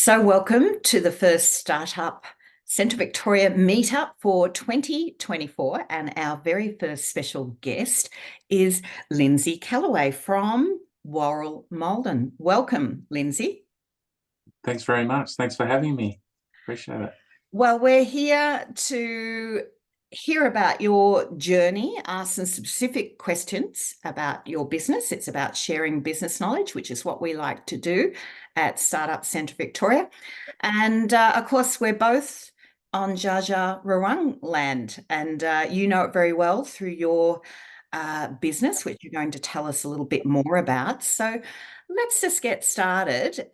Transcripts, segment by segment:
So welcome to the first Startup Centre Victoria meetup for 2024, and our very first special guest is Lindsay Callaway from Warral Maldon. Welcome, Lindsay. Thanks very much. Thanks for having me. Appreciate it. Well, we're here to hear about your journey, ask some specific questions about your business. It's about sharing business knowledge, which is what we like to do at Startup Centre Victoria. And of course, we're both on Dja Dja Wurrung land, and you know it very well through your business, which you're going to tell us a little bit more about. So let's just get started.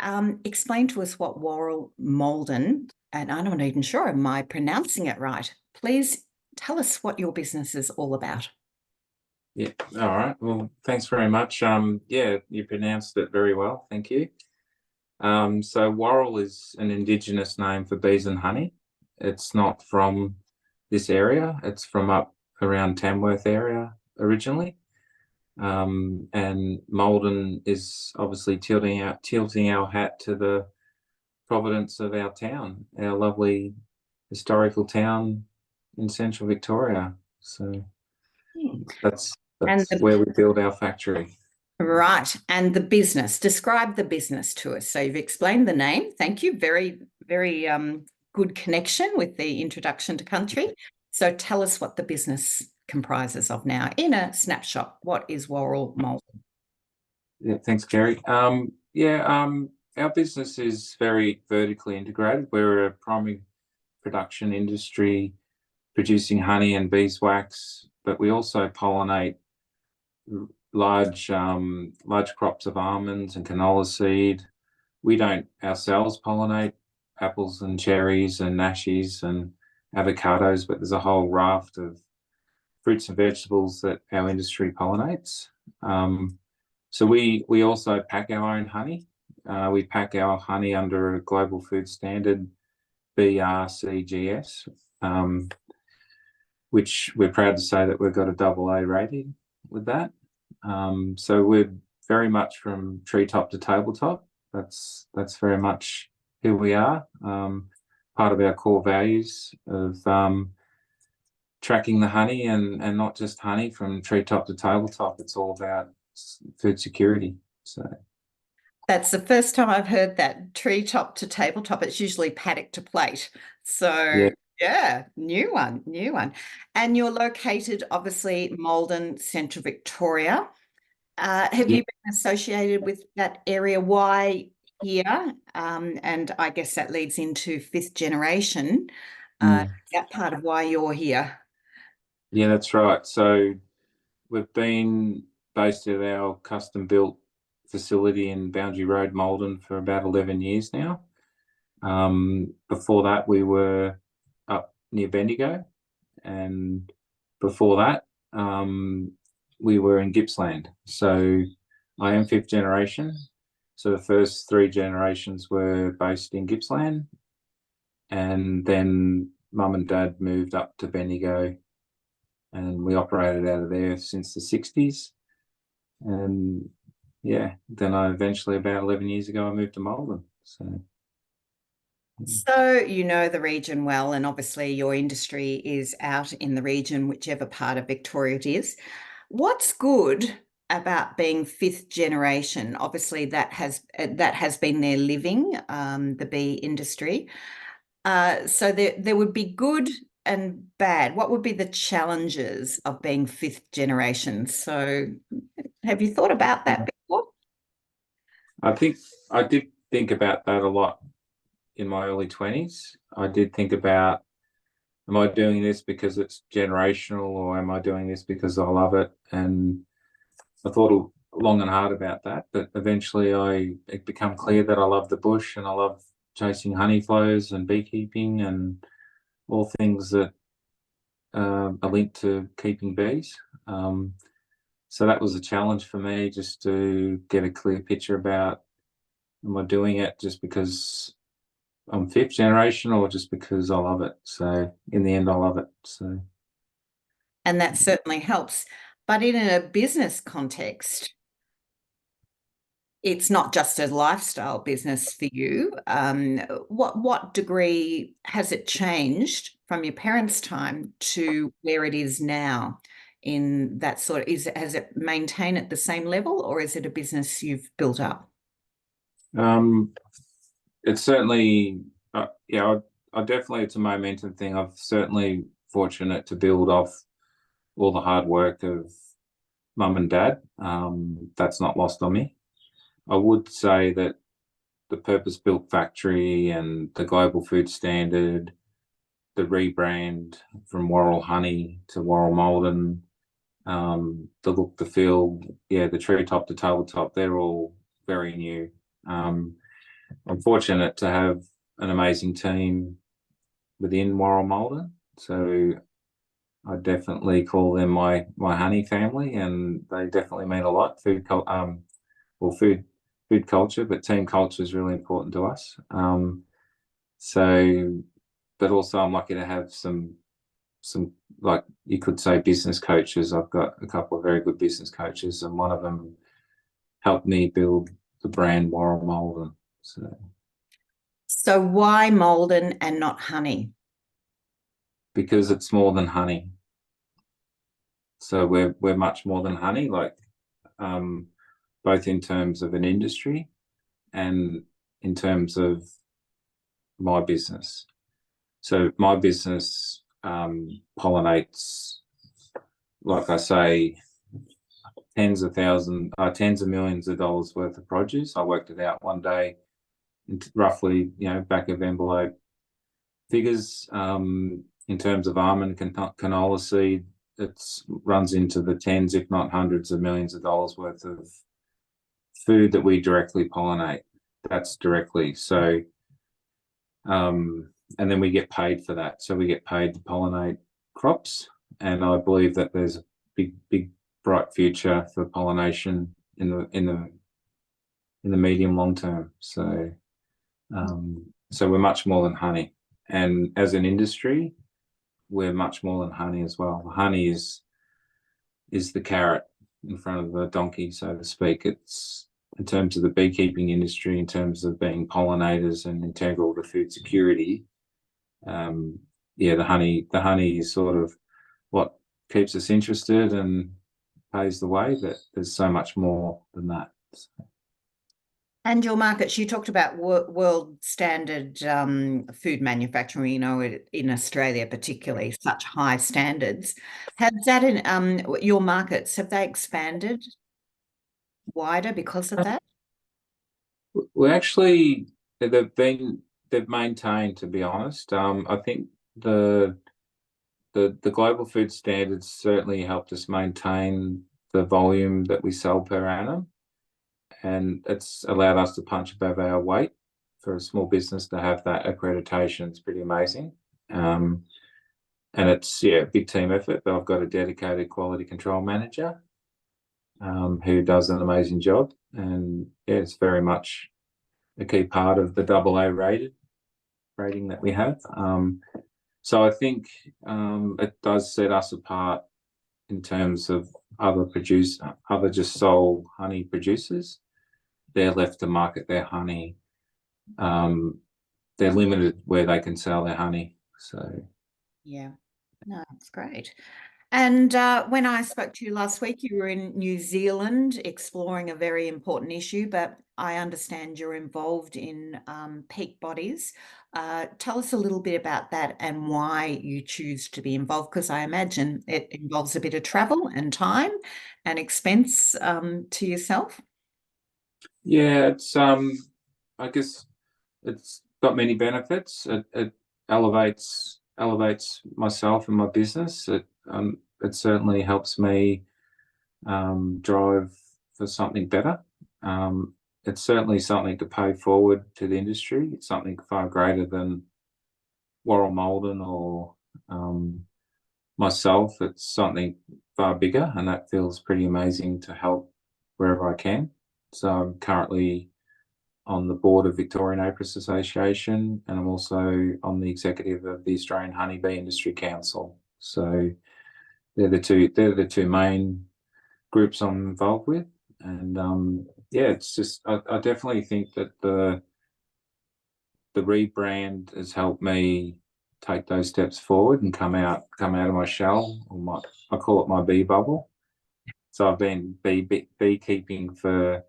Explain to us what Warral Maldon, and I'm not even sure, am I pronouncing it right? Please tell us what your business is all about. Yeah. All right. Well, thanks very much. Yeah, you pronounced it very well. Thank you. So Warral is an Indigenous name for bees and honey. It's not from this area. It's from up around Tamworth area originally. And Maldon is obviously tilting our hat to the providence of our town, our lovely historical town in central Victoria. So that's And where we build our factory. right. And the business, describe the business to us. So you've explained the name. Thank you. Very, very good connection with the introduction to country. So tell us what the business comprises of now in a snapshot. What is Warral Maldon? Yeah, thanks, Gary. Our business is very vertically integrated. We're a primary production industry producing honey and beeswax, but we also pollinate large crops of almonds and canola seed. We don't ourselves pollinate apples and cherries and nashies and avocados, but there's a whole raft of fruits and vegetables that our industry pollinates. So we also pack our own honey. We pack our honey under a global food standard, BRCGS, which we're proud to say that we've got a AA rating with that. So we're very much from treetop to tabletop. That's very much who we are. Part of our core values of tracking the honey and not just honey from treetop to tabletop. It's all about food security. So that's the first time I've heard that, treetop to tabletop. It's usually paddock to plate. So yeah, new one. And you're located, obviously, Maldon, Central Victoria. Have you been associated with that area? Why here? And I guess that leads into fifth generation. That part of why you're here. Yeah, that's right. So we've been based at our custom-built facility in Boundary Road, Maldon, for about 11 years now. Before that, we were up near Bendigo, and before that, we were in Gippsland. So I am fifth generation. So the first three generations were based in Gippsland, and then mum and dad moved up to Bendigo, and we operated out of there since the 60s. And yeah, then I eventually, about 11 years ago, I moved to Maldon. So you know the region well, and obviously your industry is out in the region, whichever part of Victoria it is. What's good about being fifth generation? Obviously, that has been their living, the bee industry. So there would be good and bad. What would be the challenges of being fifth generation? So have you thought about that before? I think I did think about that a lot in my early 20s. I did think about, am I doing this because it's generational, or am I doing this because I love it? And I thought long and hard about that, but eventually it became clear that I love the bush and I love chasing honey flows and beekeeping and all things that are linked to keeping bees. So that was a challenge for me, just to get a clear picture about, am I doing it just because I'm fifth generation or just because I love it? So in the end, I love it. So, and that certainly helps. But in a business context, it's not just a lifestyle business for you. What degree has it changed from your parents' time to where it is now? In that sort of, has it maintained at the same level, or is it a business you've built up? Um, it's certainly, yeah, I definitely, it's a momentum thing. I've certainly fortunate to build off all the hard work of mum and dad. That's not lost on me. I would say that the purpose-built factory and the global food standard, the rebrand from Warral Honey to Warral Maldon, the look, the feel, yeah, the treetop to tabletop, they're all very new. I'm fortunate to have an amazing team within Warral Maldon, so I definitely call them my honey family, and they definitely mean a lot. Well, food culture, but team culture is really important to us. So, but also I'm lucky to have some like you could say business coaches. I've got a couple of very good business coaches, and one of them helped me build the brand Warral Maldon. So why Maldon and not honey? Because it's more than honey. So we're much more than honey, like both in terms of an industry and in terms of my business. So my business pollinates, like I say, tens of millions of dollars worth of produce. I worked it out one day, roughly, back of envelope figures. In terms of almond canola seed, it runs into the tens, if not hundreds of millions of dollars worth of food that we directly pollinate. That's directly. So, and then we get paid for that. So we get paid to pollinate crops. And I believe that there's a big, bright future for pollination in the medium long term. So, so we're much more than honey. And as an industry, we're much more than honey as well. Honey is the carrot in front of the donkey, so to speak. It's in terms of the beekeeping industry, in terms of being pollinators and integral to food security. Yeah, the honey is sort of what keeps us interested and pays the way, but there's so much more than that. And your markets, you talked about world standard food manufacturing, in Australia particularly, such high standards. Has that in your markets, have they expanded wider because of that? We actually they've maintained, to be honest. I think the global food standards certainly helped us maintain the volume that we sell per annum, and it's allowed us to punch above our weight. For a small business to have that accreditation, it's pretty amazing. And it's a big team effort, but I've got a dedicated quality control manager who does an amazing job, and it's very much a key part of the AA rating that we have. So I think it does set us apart in terms of other just sole honey producers. They're left to market their honey. They're limited where they can sell their honey. So yeah, no, that's great. And when I spoke to you last week, you were in New Zealand exploring a very important issue, but I understand you're involved in peak bodies. Tell us a little bit about that and why you choose to be involved, because I imagine it involves a bit of travel and time and expense to yourself. yeah, it's I guess it's got many benefits. It elevates myself and my business. It certainly helps me drive for something better. It's certainly something to pay forward to the industry. It's something far greater than Warral Maldon or myself. It's something far bigger, and that feels pretty amazing to help wherever I can. So I'm currently on the board of Victorian Apiarist Association, and I'm also on the executive of the Australian Honeybee Industry Council. So they're the two main groups I'm involved with, and yeah, it's just I definitely think that the rebrand has helped me take those steps forward and come out of my shell, or my, I call it my bee bubble. So I've been beekeeping for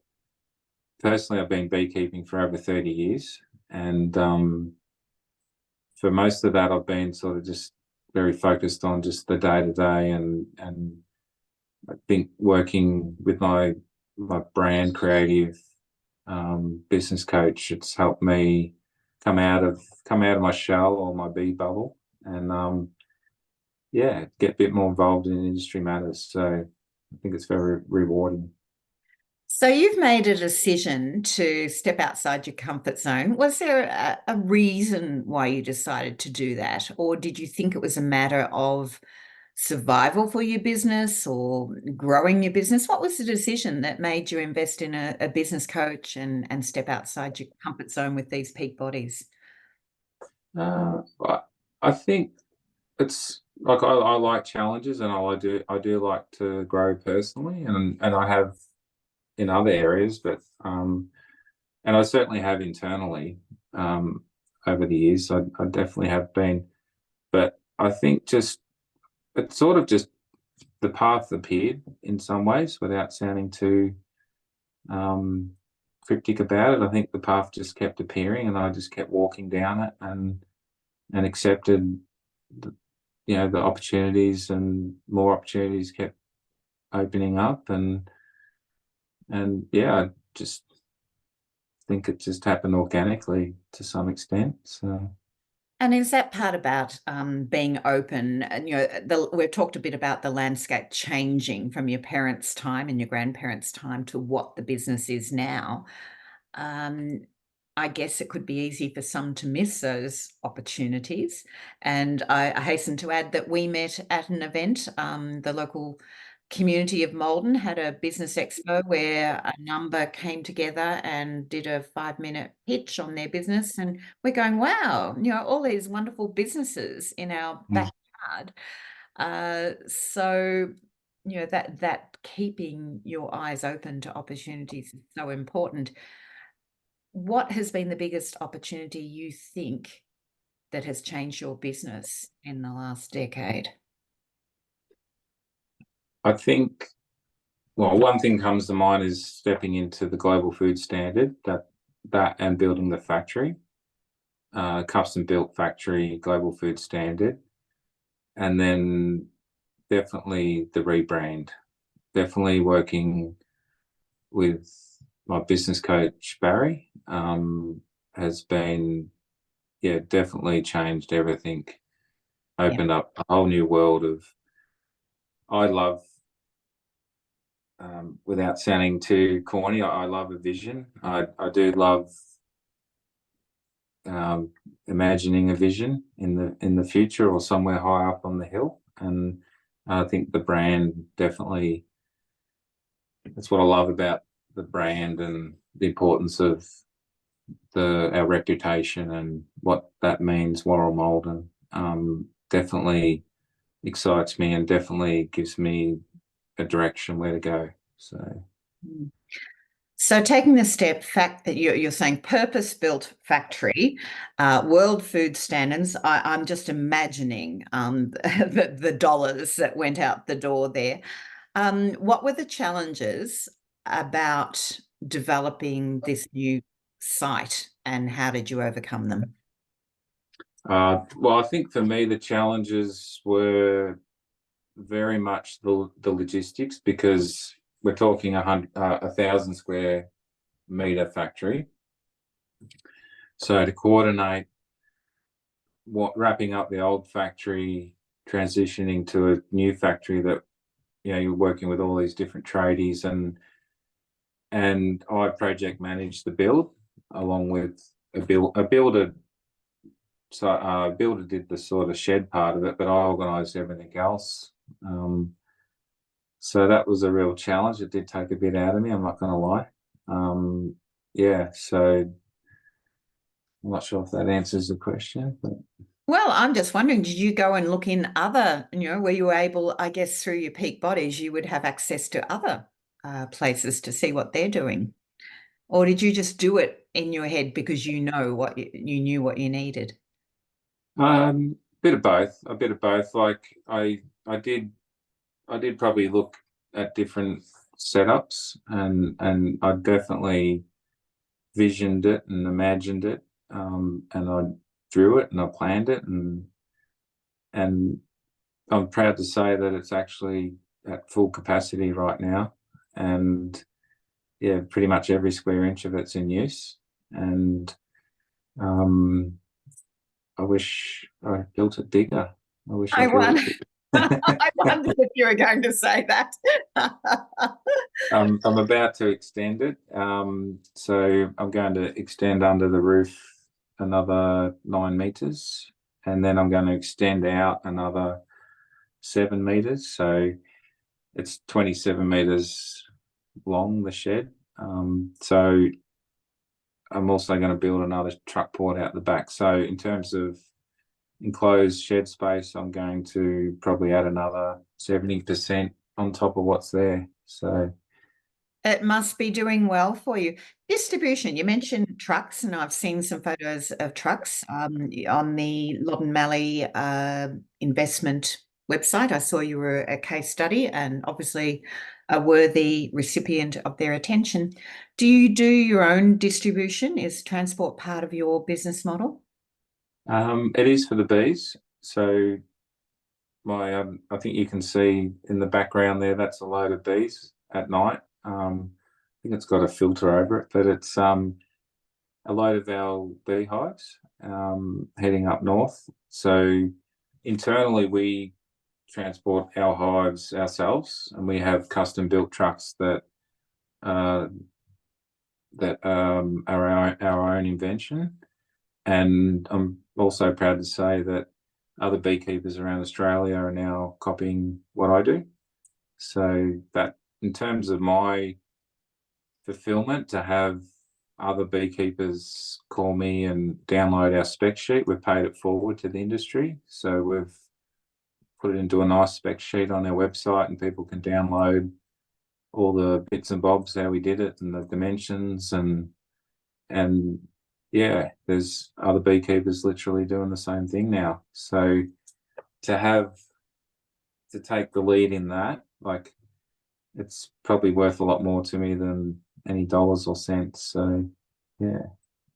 personally, I've been beekeeping for over 30 years, and for most of that, I've been sort of just very focused on just the day to day, and I think working with my brand creative business coach, it's helped me come out of my shell or my bee bubble, and yeah, get a bit more involved in industry matters. So I think it's very rewarding. So you've made a decision to step outside your comfort zone. Was there a reason why you decided to do that? Or did you think it was a matter of survival for your business or growing your business? What was the decision that made you invest in a business coach and step outside your comfort zone with these peak bodies? I, I think it's like I like challenges, and I do like to grow personally, and I have in other areas, but and I certainly have internally over the years. I definitely have been, but I think just it's sort of just the path appeared in some ways without sounding too um, cryptic about it. I think the path just kept appearing, and I just kept walking down it, and accepted, the, you know, the opportunities, and more opportunities kept opening up, and yeah, I just think it just happened organically to some extent. So. And is that part about being open? And we've talked a bit about the landscape changing from your parents' time and your grandparents' time to what the business is now. Um, I guess it could be easy for some to miss those opportunities. And I hasten to add that we met at an event. The local community of Maldon had a business expo where a number came together and did a 5-minute pitch on their business. And we're going, wow, all these wonderful businesses in our backyard. So that keeping your eyes open to opportunities is so important. What has been the biggest opportunity you think that has changed your business in the last decade? I think, well, one thing comes to mind is stepping into the global food standard, that and building the factory, custom built factory, global food standard, and then definitely the rebrand. Definitely working with my business coach Barry has been, yeah, definitely changed everything. Yeah. Opened up a whole new world of. I love, without sounding too corny, I love a vision. I do love imagining a vision in the future or somewhere high up on the hill, and I think the brand definitely, that's what I love about the brand, and the importance of our reputation and what that means. Warral Maldon definitely excites me, and definitely gives me a direction where to go. So. So taking the step, fact that you're saying purpose-built factory, world food standards, I'm just imagining the dollars that went out the door there. What were the challenges about developing this new site, and how did you overcome them? Well, I think for me the challenges were very much the logistics, because we're talking 1,000 square meter factory. So to coordinate wrapping up the old factory, transitioning to a new factory that, you know, you're working with all these different tradies, and I project managed the build along with a builder. So a builder did the sort of shed part of it, but I organised everything else. So that was a real challenge. It did take a bit out of me, I'm not going to lie. Yeah, so I'm not sure if that answers the question, but. Well, I'm just wondering, did you go and look in other, where you were able, I guess through your peak bodies, you would have access to other places to see what they're doing? Or did you just do it in your head because you know what you knew what you needed? Bit of both. A bit of both. Like I did probably look at different setups, and I definitely visioned it and imagined it, and I drew it and I planned it, and I'm proud to say that it's actually at full capacity right now, and yeah, pretty much every square inch of it's in use, and um, I wish I built it bigger. I wish I I built won. it bigger. I wondered if you were going to say that. I'm about to extend it. So I'm going to extend under the roof another 9 meters, and then I'm going to extend out another 7 meters. So it's 27 meters long, the shed. So I'm also going to build another truck port out the back. So in terms of enclosed shed space, I'm going to probably add another 70% on top of what's there. So It must be doing well for you. Distribution, you mentioned trucks, and I've seen some photos of trucks on the Loddon Mallee investment website. I saw you were a case study and obviously a worthy recipient of their attention. Do you do your own distribution? Is transport part of your business model? it is for the bees. So my I think you can see in the background there, that's a load of bees at night. I think it's got a filter over it, but it's a load of our beehives heading up north. So internally, we transport our hives ourselves, and we have custom built trucks uh, that are our own invention. And I'm also proud to say that other beekeepers around Australia are now copying what I do. So that, in terms of my fulfillment, to have other beekeepers call me and download our spec sheet, we've paid it forward to the industry. So we've put it into a nice spec sheet on our website, and people can download all the bits and bobs how we did it and the dimensions, and yeah, there's other beekeepers literally doing the same thing now. So to take the lead in that, like, it's probably worth a lot more to me than any dollars or cents. So yeah.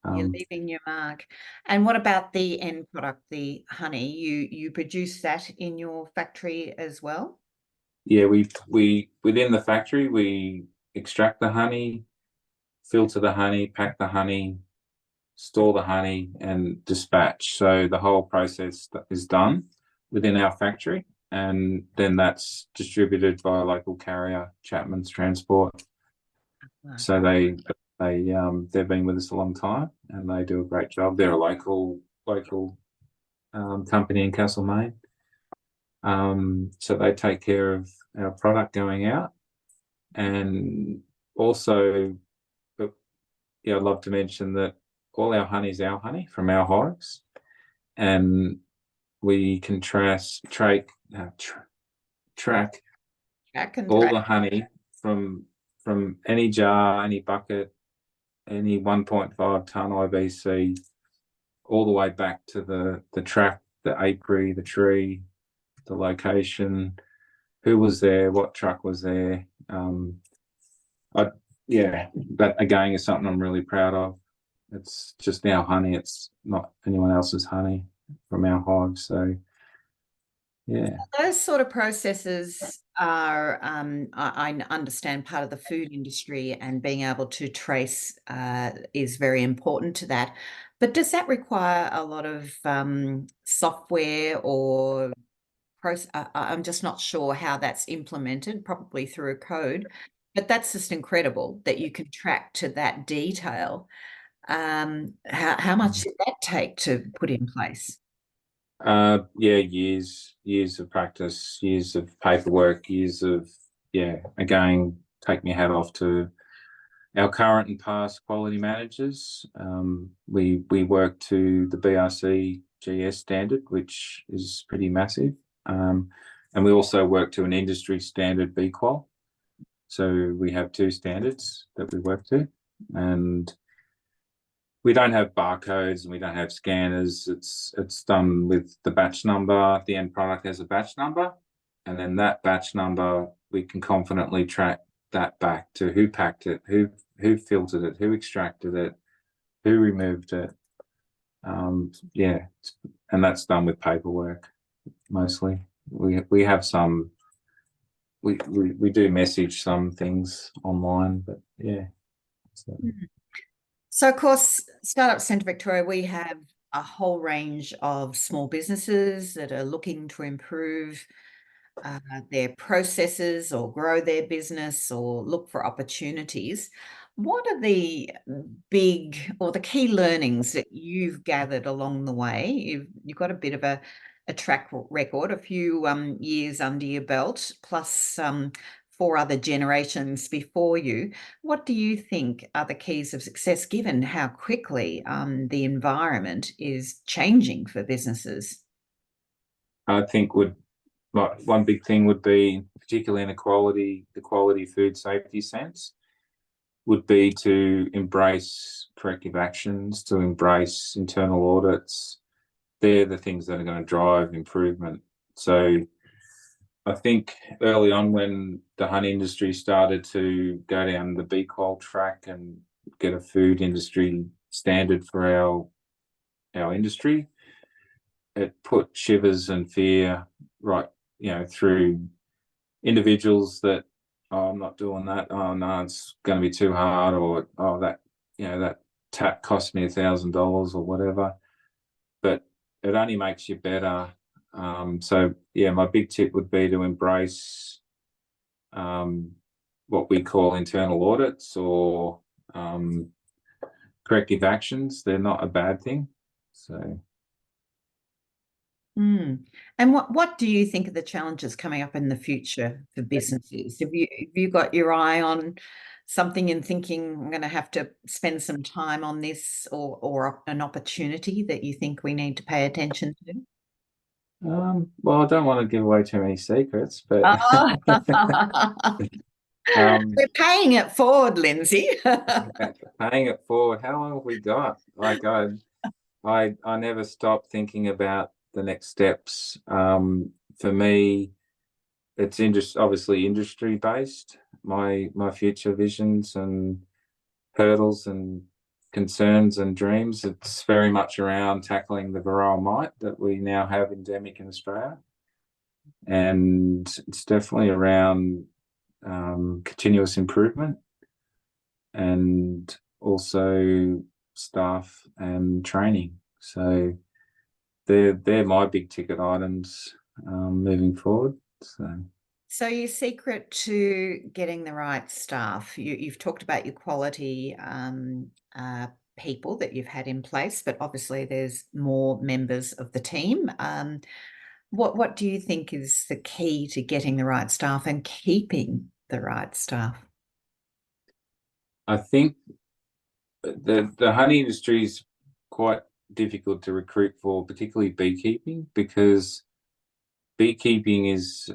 You're leaving your mark. And what about the end product, the honey? You produce that in your factory as well? Yeah, we within the factory, we extract the honey, filter the honey, pack the honey, store the honey, and dispatch. So the whole process is done within our factory, and then that's distributed by a local carrier, Chapman's Transport. So they've been with us a long time, and they do a great job. They're a local company in Castlemaine. So they take care of our product going out, and also, but yeah, I'd love to mention that all our honey is our honey from our hives, and we can track Track and all track. the honey from any jar, any bucket, any 1.5 ton IBC, all the way back to the track, the apiary, the tree, the location, who was there, what truck was there. I Yeah, that again is something I'm really proud of. It's just our honey. It's not anyone else's honey from our hive. So yeah. Those sort of processes are, I understand, part of the food industry, and being able to trace is very important to that. But does that require a lot of software or process? I'm just not sure how that's implemented, probably through a code. But that's just incredible that you can track to that detail. How much did that take to put in place? Yeah, years of practice, years of paperwork, years of, yeah, again, take my hat off to our current and past quality managers. We work to the BRC GS standard, which is pretty massive. And we also work to an industry standard B Qual. So we have two standards that we work to. and we don't have barcodes and we don't have scanners. It's done with the batch number. The end product has a batch number, and then that batch number we can confidently track that back to who packed it, who filtered it, who extracted it, who removed it. Yeah, and that's done with paperwork mostly. We have some. We do message some things online, but yeah. So. So, of course, Startup Centre Victoria, we have a whole range of small businesses that are looking to improve their processes or grow their business or look for opportunities. What are the big or the key learnings that you've gathered along the way? You've got a bit of a track record, a few years under your belt, plus 4 other generations before you. What do you think are the keys of success, given how quickly the environment is changing for businesses? I think one big thing would be, particularly in the quality food safety sense, would be to embrace corrective actions, to embrace internal audits. They're the things that are going to drive improvement. So I think early on, when the honey industry started to go down the bee qual track and get a food industry standard for our industry, it put shivers and fear right, through individuals that, oh, I'm not doing that. Oh no, it's going to be too hard, or oh, that tap cost me $1,000 or whatever. But it only makes you better. So yeah, my big tip would be to embrace what we call internal audits or corrective actions. They're not a bad thing. So. And what do you think are the challenges coming up in the future for businesses? Have you got your eye on something and thinking, I'm going to have to spend some time on this, or an opportunity that you think we need to pay attention to? Well, I don't want to give away too many secrets, but Oh. We're paying it forward, Lindsay. paying it forward. How long have we got? Like I never stop thinking about the next steps. For me, it's obviously industry based. My future visions and hurdles and concerns and dreams. It's very much around tackling the Warral mite that we now have endemic in Australia, and it's definitely around continuous improvement, and also staff and training. So they're my big ticket items moving forward. So your secret to getting the right staff, you've talked about your quality people that you've had in place, but obviously there's more members of the team. What do you think is the key to getting the right staff and keeping the right staff? I think the honey industry is quite difficult to recruit for, particularly beekeeping, because beekeeping is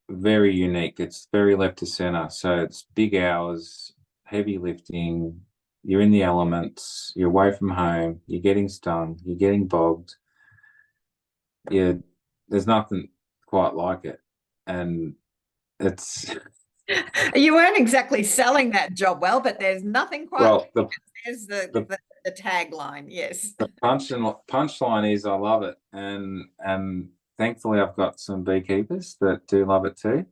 very unique. It's very left to center. So it's big hours, heavy lifting. You're in the elements. You're away from home. You're getting stung. You're getting bogged. Yeah, there's nothing quite like it, and it's. You weren't exactly selling that job well, but there's nothing quite Well, like it. There's the tagline. Yes. the punchline is I love it, and thankfully I've got some beekeepers that do love it too.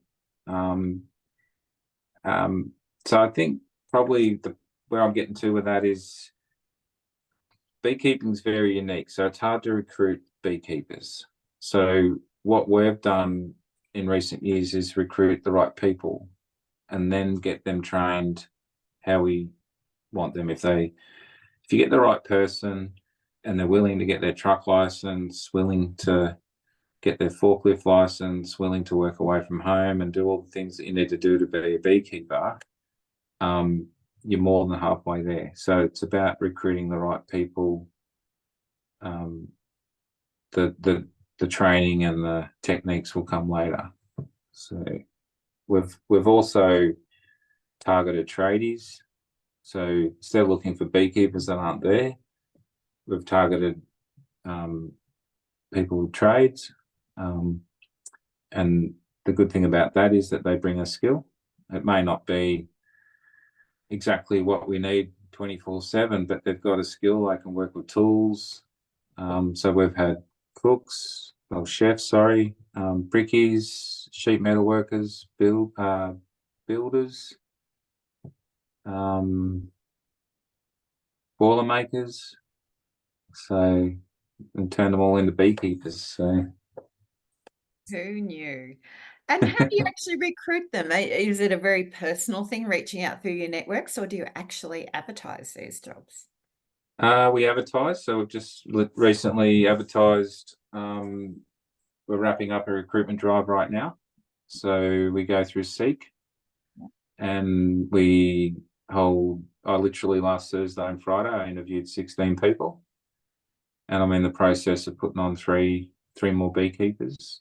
So I think probably where I'm getting to with that is beekeeping is very unique. So it's hard to recruit beekeepers. So what we've done in recent years is recruit the right people and then get them trained how we want them. If you get the right person and they're willing to get their truck license, willing to get their forklift license, willing to work away from home and do all the things that you need to do to be a beekeeper, you're more than halfway there. So it's about recruiting the right people. The training and the techniques will come later. So we've also targeted tradies So instead of looking for beekeepers that aren't there, we've targeted people with trades. And the good thing about that is that they bring a skill. It may not be exactly what we need 24/7, but they've got a skill. They can work with tools. So we've had cooks, well, chefs, sorry, brickies, sheet metal workers, builders, boiler makers. So and turn them all into beekeepers. So Who knew? And how do you actually recruit them? Is it a very personal thing, reaching out through your networks, or do you actually advertise these jobs? we advertise. So we've just recently advertised. We're wrapping up a recruitment drive right now. So we go through Seek, and we hold. I literally last Thursday and Friday I interviewed 16 people, and I'm in the process of putting on three more beekeepers.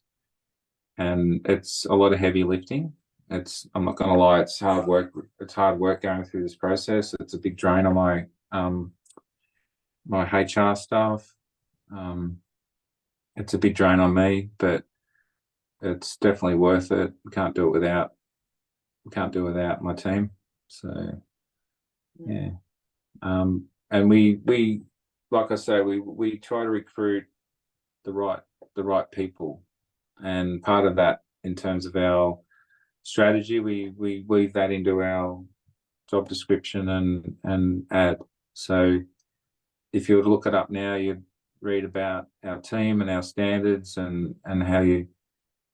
And it's a lot of heavy lifting. I'm not going to lie, it's hard work. It's hard work going through this process. It's a big drain on my HR staff. It's a big drain on me, but it's definitely worth it. We can't do it without my team. So yeah. And we like I say, we try to recruit the right people. And part of that, in terms of our strategy, we weave that into our job description and ad. So if you were to look it up now, you'd read about our team and our standards and how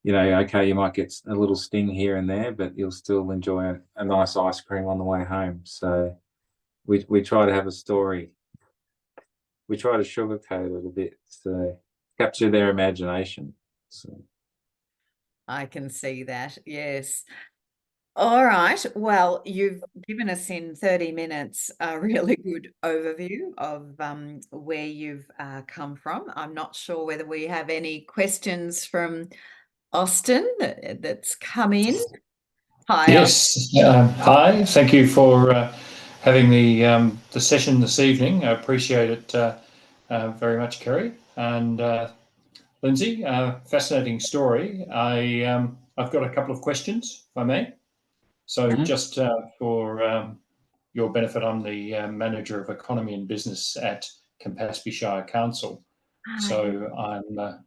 okay, you might get a little sting here and there, but you'll still enjoy a nice ice cream on the way home. So we try to have a story. We try to sugarcoat it a bit to capture their imagination. So. I can see that. Yes. All right. Well, you've given us in 30 minutes a really good overview of where you've come from. I'm not sure whether we have any questions from Austin that's come in. Hi, Yes. Hi. Thank you for having the session this evening. I appreciate it very much, Kerry and Lindsay. Fascinating story. I've got a couple of questions, if I may. So, just for your benefit, I'm the manager of economy and business at Campaspe Shire Council. So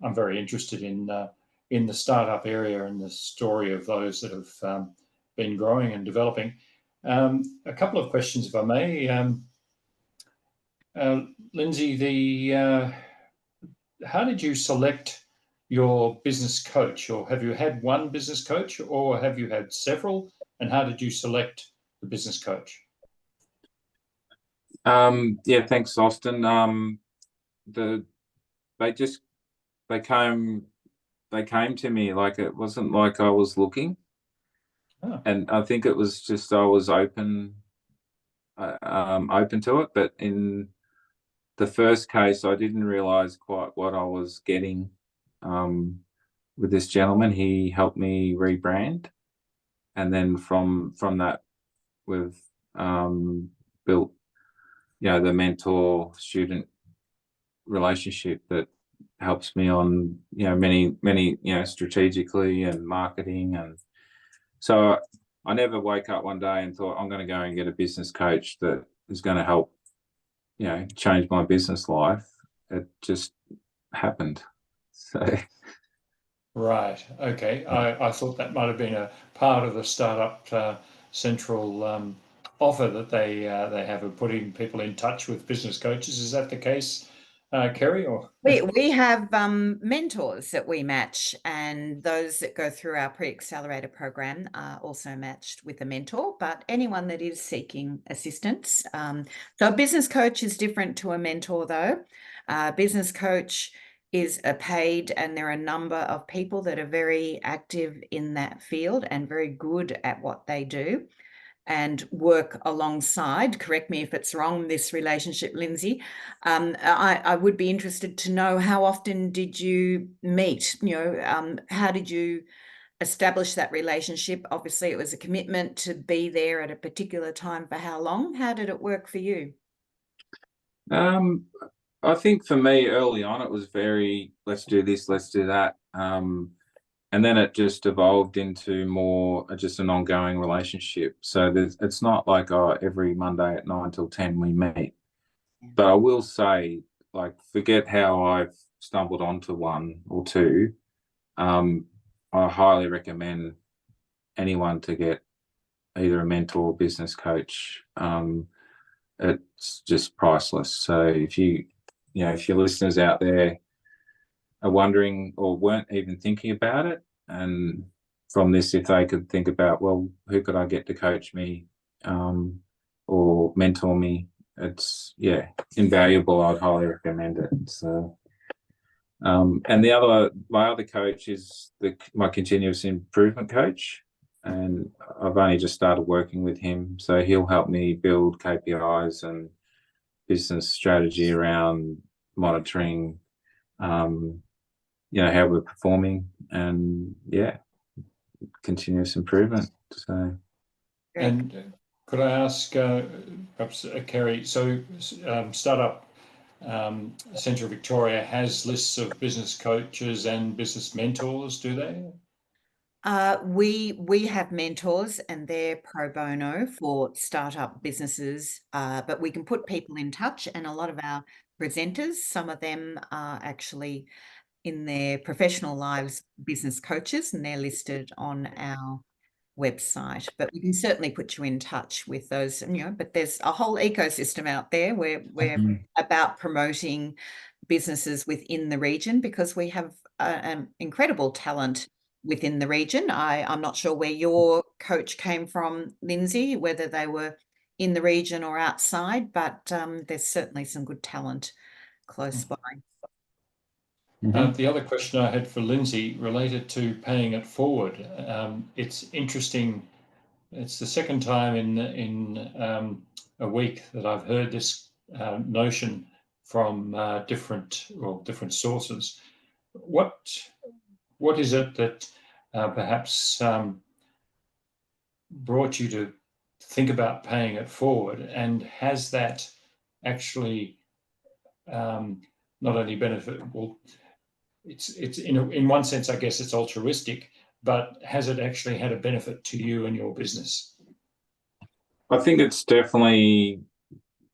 I'm very interested in the startup area and the story of those that have been growing and developing. A couple of questions, if I may. Lindsay, how did you select your business coach, or have you had one business coach, or have you had several? And how did you select the business coach? Yeah, thanks, Austin. They came to me. Like, it wasn't like I was looking. Oh. And I think it was just I was open to it. But in the first case, I didn't realize quite what I was getting with this gentleman. He helped me rebrand, and then from that, we've built, the mentor student relationship that helps me on many strategically and marketing. And so I never woke up one day and thought I'm going to go and get a business coach that is going to help change my business life. It just happened. So Right. Okay. I thought that might have been a part of the startup central offer that they have of putting people in touch with business coaches. Is that the case, Kerry? Or we have mentors that we match, and those that go through our pre-accelerator program are also matched with a mentor, but anyone that is seeking assistance. So a business coach is different to a mentor, though. Business coach is a paid, and there are a number of people that are very active in that field and very good at what they do and work alongside. Correct me if it's wrong, this relationship, Lindsay. I would be interested to know, how often did you meet? How did you establish that relationship? Obviously, it was a commitment to be there at a particular time. For how long? How did it work for you? I think for me early on, it was very, let's do this, let's do that. And then it just evolved into more just an ongoing relationship. So it's not like, oh, every Monday at 9 till 10 we meet. But I will say, like, forget how I've stumbled onto one or two. I highly recommend anyone to get either a mentor or business coach. It's just priceless. So if if your listeners out there are wondering or weren't even thinking about it, and from this, if they could think about, well, who could I get to coach me or mentor me? It's invaluable. I'd highly recommend it. So, and my other coach is my continuous improvement coach, and I've only just started working with him. So he'll help me build KPIs and business strategy around monitoring, how we're performing, and continuous improvement. So, and could I ask, perhaps, Kerry? So, Startup Centre Victoria has lists of business coaches and business mentors, do they? We have mentors, and they're pro bono for startup businesses, but we can put people in touch. And a lot of our presenters, some of them are actually in their professional lives business coaches, and they're listed on our website. But we can certainly put you in touch with those. But there's a whole ecosystem out there where we're about promoting businesses within the region, because we have an incredible talent within the region. I'm not sure where your coach came from, Lindsay, whether they were in the region or outside, but there's certainly some good talent close by. The other question I had for Lindsay related to paying it forward. It's interesting. It's the second time in a week that I've heard this notion from different sources. What is it that perhaps brought you to think about paying it forward, and has that actually not only benefit? Well, it's in one sense, I guess it's altruistic, but has it actually had a benefit to you and your business? I think it's definitely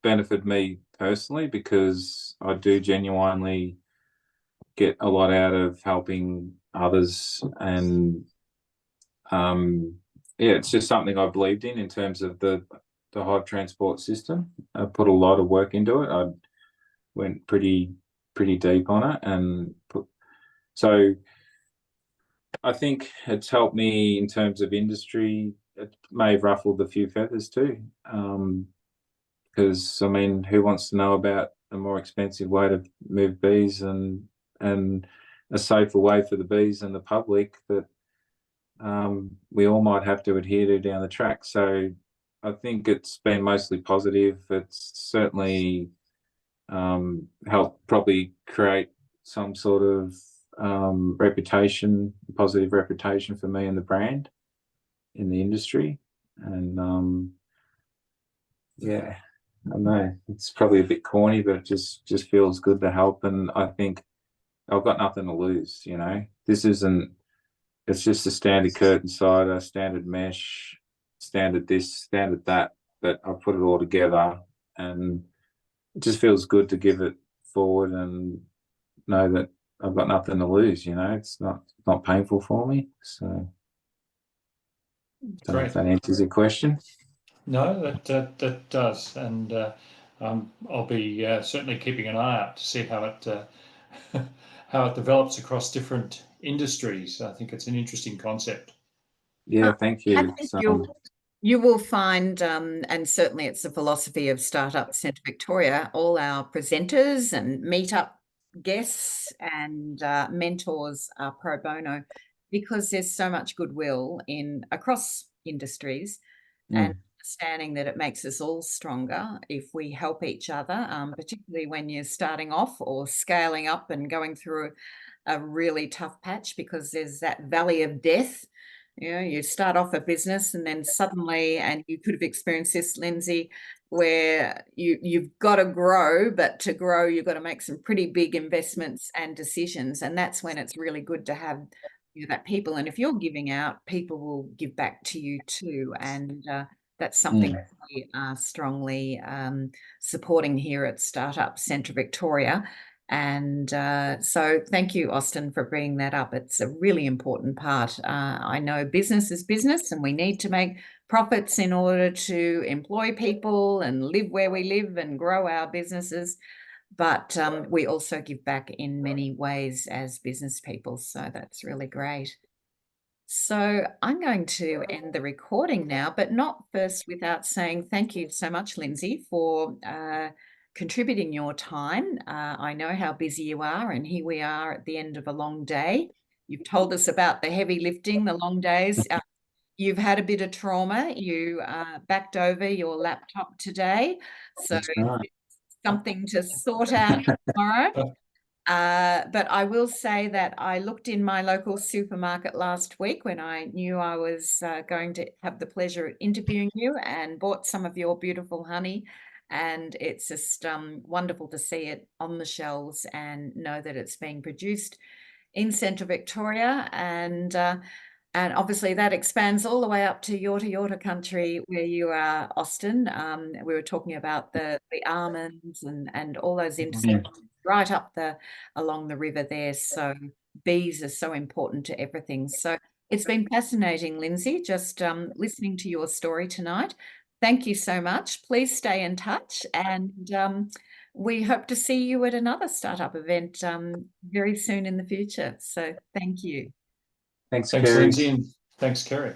benefited me personally, because I do genuinely get a lot out of helping others, and it's just something I believed in terms of the hive transport system. I put a lot of work into it. I went pretty deep on it, and so I think it's helped me in terms of industry. It may have ruffled a few feathers too, because who wants to know about a more expensive way to move bees and a safer way for the bees and the public that we all might have to adhere to down the track. So I think it's been mostly positive. It's certainly helped probably create some sort of positive reputation for me and the brand in the industry. And I know it's probably a bit corny, but it just feels good to help. And I think I've got nothing to lose. It's just a standard curtain cider, standard mesh, standard this, standard that, but I put it all together, and it just feels good to give it forward and know that I've got nothing to lose. It's not painful for me. So don't know if that answers your question. No, that does, and I'll be certainly keeping an eye out to see how it develops across different industries. I think it's an interesting concept. Yeah, thank you. I think you will find, and certainly it's the philosophy of Startup Centre Victoria, all our presenters and MEETUP guests and mentors are pro bono, because there's so much goodwill across industries. And understanding that it makes us all stronger if we help each other, particularly when you're starting off or scaling up and going through a really tough patch, because there's that valley of death. You know, you start off a business and then suddenly, and you could have experienced this, Lindsay, where you've got to grow, but to grow, you've got to make some pretty big investments and decisions. And that's when it's really good to have, you know, that people. And if you're giving out, people will give back to you too. And that's something we are strongly supporting here at Startup Centre Victoria. And so thank you, Austin, for bringing that up. It's a really important part. I know business is business and we need to make profits in order to employ people and live where we live and grow our businesses. But we also give back in many ways as business people. So that's really great. So I'm going to end the recording now, but not first without saying thank you so much, Lindsay, for contributing your time. I know how busy you are, and here we are at the end of a long day. You've told us about the heavy lifting, the long days. You've had a bit of trauma. You backed over your laptop today, so That's right. something to sort out tomorrow. But I will say that I looked in my local supermarket last week when I knew I was going to have the pleasure of interviewing you, and bought some of your beautiful honey. And it's just wonderful to see it on the shelves and know that it's being produced in Central Victoria. And obviously that expands all the way up to Yorta country where you are, Austin. We were talking about the almonds and all those intersections right up along the river there. So bees are so important to everything. So it's been fascinating, Lindsay, just listening to your story tonight. Thank you so much. Please stay in touch, and we hope to see you at another startup event very soon in the future. So thank you. Thanks, Thanks, Kerry. Lindsay, and thanks, Kerry.